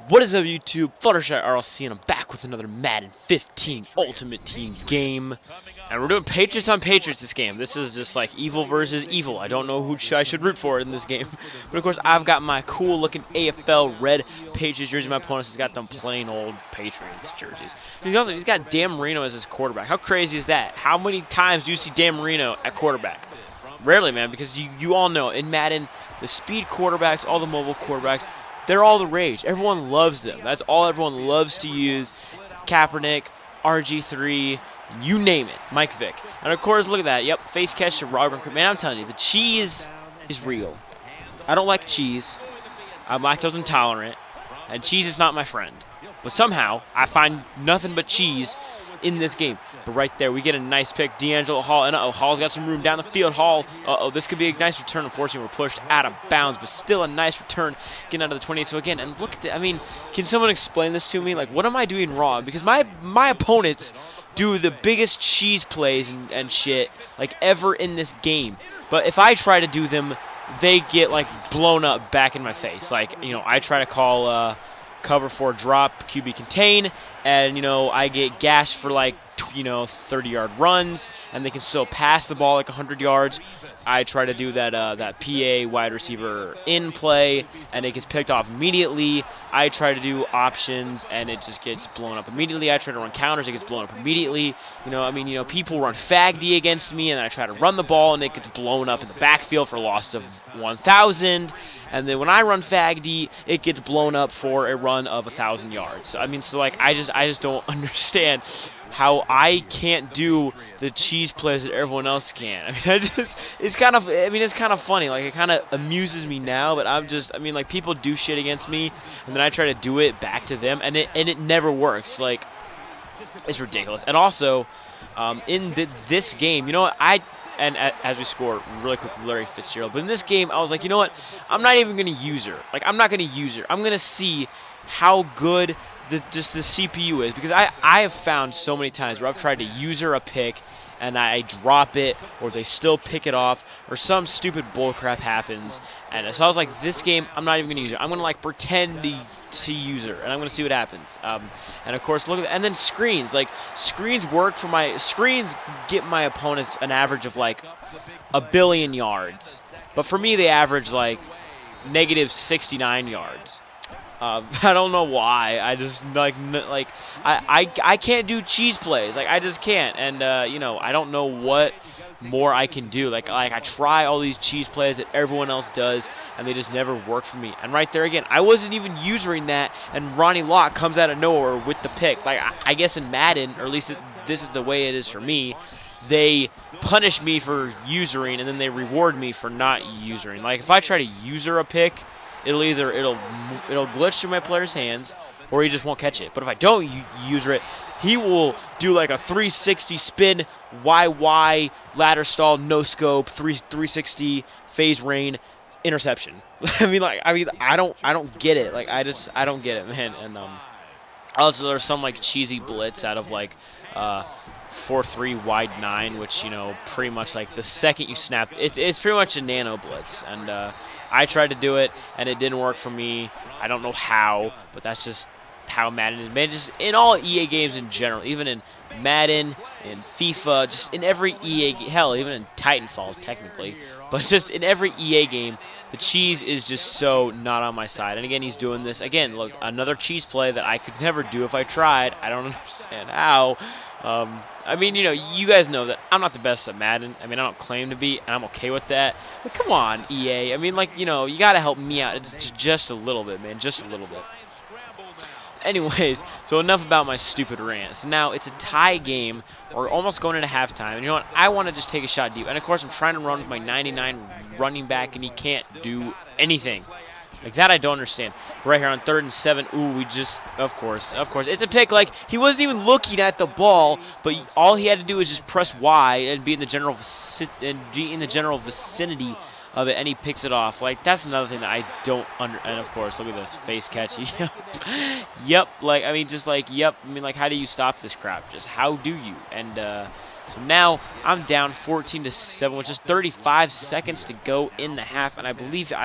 What is up, YouTube? Fluttershy RLC, and I'm back with another Madden 15 Ultimate Team game. And we're doing Patriots on Patriots this game. This is just like evil versus evil. I don't know who I should root for in this game. But of course, I've got my cool looking AFL red Patriots jersey. My opponent has got them plain old Patriots jerseys. He's got Dan Marino as his quarterback. How crazy is that? How many times do you see Dan Marino at quarterback? Rarely, man, because you all know in Madden, the speed quarterbacks, all the mobile quarterbacks, they're all the rage. Everyone loves them. That's all everyone loves to use. Kaepernick, RG3, you name it. Mike Vick. And of course, look at that. Yep, face catch to Robert. Man, I'm telling you, the cheese is real. I don't like cheese. I'm lactose intolerant. And cheese is not my friend. But somehow, I find nothing but cheese in this game. But right there, we get a nice pick. D'Angelo Hall, and Hall's got some room down the field. Hall, this could be a nice return. Unfortunately, we're pushed out of bounds, but still a nice return getting out of the 28. So again, and look at the, I mean, can someone explain this to me? Like, what am I doing wrong? Because my opponents do the biggest cheese plays and shit, like, ever in this game. But if I try to do them, they get, like, blown up back in my face. Like, you know, I try to call, cover 4 drop, QB contain, and, you know, I get gashed for like, 30-yard runs, and they can still pass the ball like 100 yards. I try to do that PA wide receiver in play, and it gets picked off immediately. I try to do options, and it just gets blown up immediately. I try to run counters, it gets blown up immediately. People run fag D against me, and then I try to run the ball, and it gets blown up in the backfield for a loss of 1,000. And then when I run fag D, it gets blown up for a run of 1,000 yards. I just don't understand how I can't do the cheese plays that everyone else can. I mean, it's kind of funny. Like, it kind of amuses me now, but people do shit against me, and then I try to do it back to them, and it never works. Like, it's ridiculous. And also, in this game, you know what, as we score really quick with Larry Fitzgerald, but in this game, I was like, you know what, I'm not even going to use her. Like, I'm not going to use her. I'm going to see how good the CPU is, because I have found so many times where I've tried to use her a pick and I drop it, or they still pick it off, or some stupid bullcrap happens. And so I was like, this game, I'm not even going to use her. I'm going to like pretend to use her, and I'm going to see what happens. And of course, look at that. And then screens. Like, screens get my opponents an average of like 1 billion yards. But for me, they average like negative 69 yards. I don't know why. I just I can't do cheese plays. Like, I just can't. And I don't know what more I can do. Like I try all these cheese plays that everyone else does, and they just never work for me. And right there again, I wasn't even using that, and Ronnie Lott comes out of nowhere with the pick. Like, I guess in Madden, or at least this is the way it is for me, they punish me for usering, and then they reward me for not usering. Like, if I try to user a pick, it'll glitch through my player's hands, or he just won't catch it. But if I don't user it, he will do like a 360 spin, YY, ladder stall, no scope, 360 phase rain, interception. I don't get it. Like, I don't get it, man. And also there's some like cheesy blitz out of like 4-3 wide 9, which, pretty much like the second you snap, it's pretty much a nano blitz. And I tried to do it, and it didn't work for me. I don't know how, but that's just how Madden is. Man, just in all EA games in general, even in Madden, in FIFA, just in every EA, hell, even in Titanfall, technically, but just in every EA game, the cheese is just so not on my side. And again, he's doing this. Again, look, another cheese play that I could never do if I tried. I don't understand how. You guys know that I'm not the best at Madden. I don't claim to be, and I'm okay with that. But come on, EA. You got to help me out. It's just a little bit, man. Just a little bit. Anyways, so enough about my stupid rants. Now, it's a tie game. We're almost going into halftime. And you know what? I want to just take a shot deep. And, of course, I'm trying to run with my 99 running back, and he can't do anything. Like, that I don't understand. Right here on 3rd and 7. Ooh, of course. It's a pick. Like, he wasn't even looking at the ball, but all he had to do was just press Y and be in the general vicinity of it, and he picks it off. Like, that's another thing that I don't and of course, look at this face catch. Yep. Yep. How do you stop this crap? Just how do you? And So now I'm down 14-7, with just 35 seconds to go in the half, and I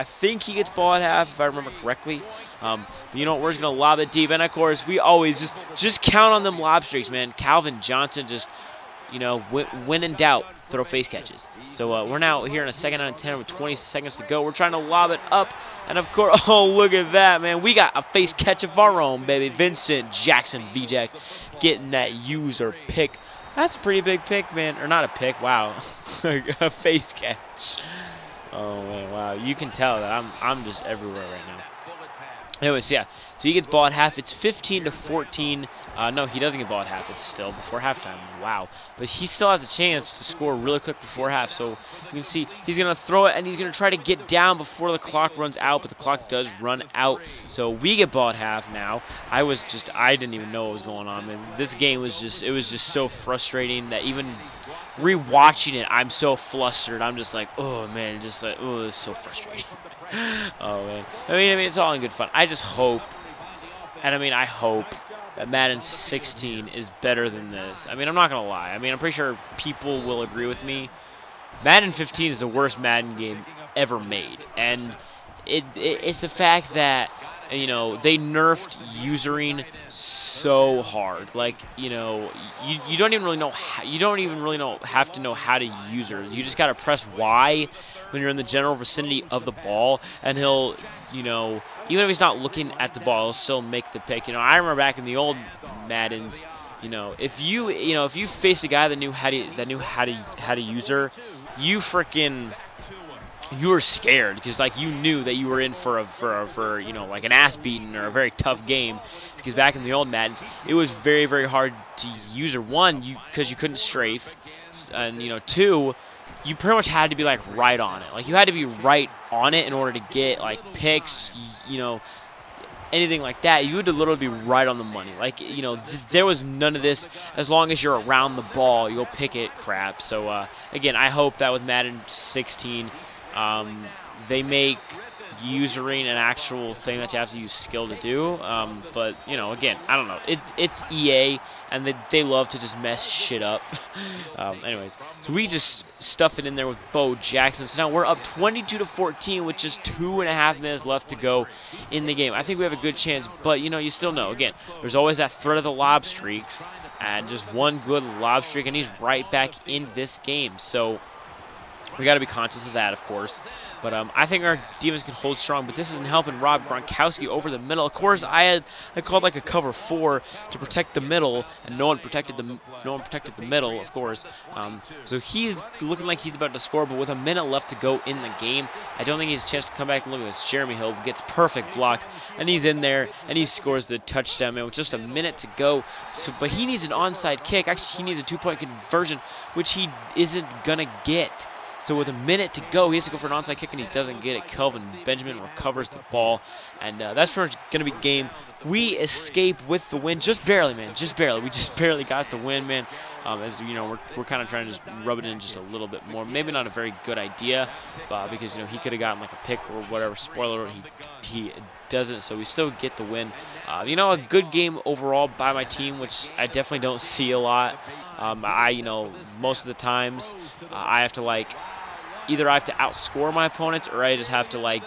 think he gets ball at half if I remember correctly. But you know what? We're just gonna lob it deep, and of course we always just count on them lob streaks, man. Calvin Johnson just, you know, when in doubt, throw face catches. So we're now here in a second out of 10 with 20 seconds to go. We're trying to lob it up, and of course, oh, look at that, man. We got a face catch of our own, baby. Vincent Jackson VJax getting that user pick. That's a pretty big pick, man. Or not a pick, wow. A face catch. Oh, man, wow. You can tell that I'm just everywhere right now. Anyways, yeah, so he gets ball at half. It's 15-14. No, he doesn't get ball at half. It's still before halftime. Wow. But he still has a chance to score really quick before half. So you can see he's going to throw it, and he's going to try to get down before the clock runs out, but the clock does run out. So we get ball at half now. I didn't even know what was going on, man. This game was just so frustrating that even rewatching it, I'm so flustered. I'm just like, oh, man, just like, oh, this is so frustrating. Oh, man. I mean, it's all in good fun. I just hope, and I hope that Madden 16 is better than this. I mean, I'm not going to lie. I mean, I'm pretty sure people will agree with me. Madden 15 is the worst Madden game ever made. And it's the fact that, you know, they nerfed usering so hard. Like, you know, you don't even really know have to know how to user. You just got to press Y when you're in the general vicinity of the ball, and he'll, you know, even if he's not looking at the ball, he'll still make the pick. You know, I remember back in the old Maddens, you know, if you faced a guy that knew how to user, you were scared, because like you knew that you were in for you know, like an ass beating or a very tough game, because back in the old Maddens it was very, very hard to user. One, because you couldn't strafe, and you know, two, you pretty much had to be like right on it. Like you had to be right on it in order to get like picks, you know, anything like that. You had to literally be right on the money. Like, you know, there was none of this as long as you're around the ball, you'll pick it crap. So again, I hope that with Madden 16, they make usering an actual thing that you have to use skill to do. But, you know, again, I don't know. It's EA, and they love to just mess shit up. Anyways, so we just stuff it in there with Bo Jackson. So now we're up 22-14 with just 2.5 minutes left to go in the game. I think we have a good chance, but, you know, you still know. Again, there's always that threat of the lob streaks, and just one good lob streak, and he's right back in this game. So we got to be conscious of that, of course. But I think our defense can hold strong, but this isn't helping Rob Gronkowski over the middle. Of course, I called like a cover 4 to protect the middle, and no one protected the middle, of course. So he's looking like he's about to score, but with a minute left to go in the game, I don't think he has a chance to come back. And look at this, Jeremy Hill gets perfect blocks, and he's in there, and he scores the touchdown, man, with just a minute to go. So, but he needs an onside kick. Actually, he needs a 2-point conversion, which he isn't gonna get. So with a minute to go, he has to go for an onside kick, and he doesn't get it. Kelvin Benjamin recovers the ball, and that's pretty much going to be game. We escape with the win, just barely, man, just barely. We just barely got the win, man. As you know, we're kind of trying to just rub it in just a little bit more. Maybe not a very good idea, because, you know, he could have gotten like a pick or whatever. Spoiler, he doesn't, so we still get the win. You know, a good game overall by my team, which I definitely don't see a lot. You know, most of the times I have to either I have to outscore my opponents, or I just have to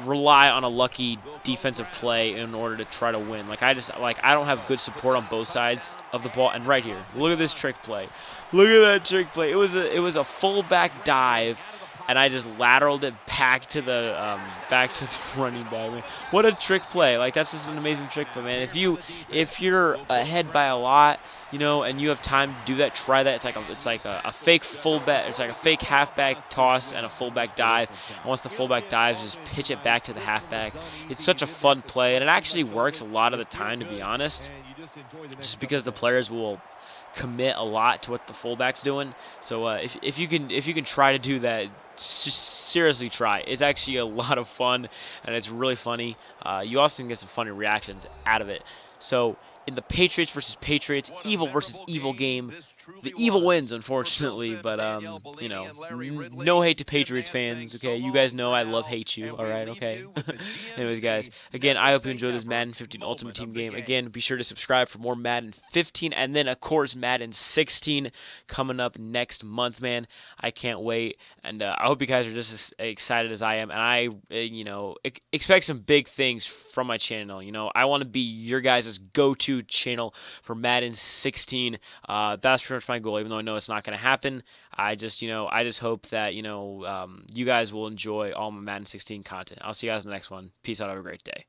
rely on a lucky defensive play in order to try to win. I don't have good support on both sides of the ball. And right here, look at this trick play. Look at that trick play. It was a fullback dive, and I just lateraled it back to the running back. Man. What a trick play! That's just an amazing trick play, man. If you're ahead by a lot, you know, and you have time to do that, try that. It's like a fake fullback. It's like a fake halfback toss and a fullback dive. And once the fullback dives, just pitch it back to the halfback. It's such a fun play, and it actually works a lot of the time, to be honest. Just because the players will commit a lot to what the fullback's doing. So if you can try to do that, seriously try. It's actually a lot of fun, and it's really funny. You also can get some funny reactions out of it. So in the Patriots versus Patriots, evil versus evil game. The evil wins, unfortunately, but you know, no hate to Patriots fans. Okay, you guys know I love hate you. All right, okay. Anyways, guys, again, I hope you enjoyed this Madden 15 Ultimate Team game. Again, be sure to subscribe for more Madden 15, and then of course Madden 16 coming up next month, man. I can't wait, and I hope you guys are just as excited as I am, and I, you know, expect some big things from my channel. You know, I want to be your guys' go-to channel for Madden 16. That's pretty much my goal, even though I know it's not going to happen. I just, you know, I just hope that, you know, you guys will enjoy all my Madden 16 content. I'll see you guys in the next one. Peace out. Have a great day.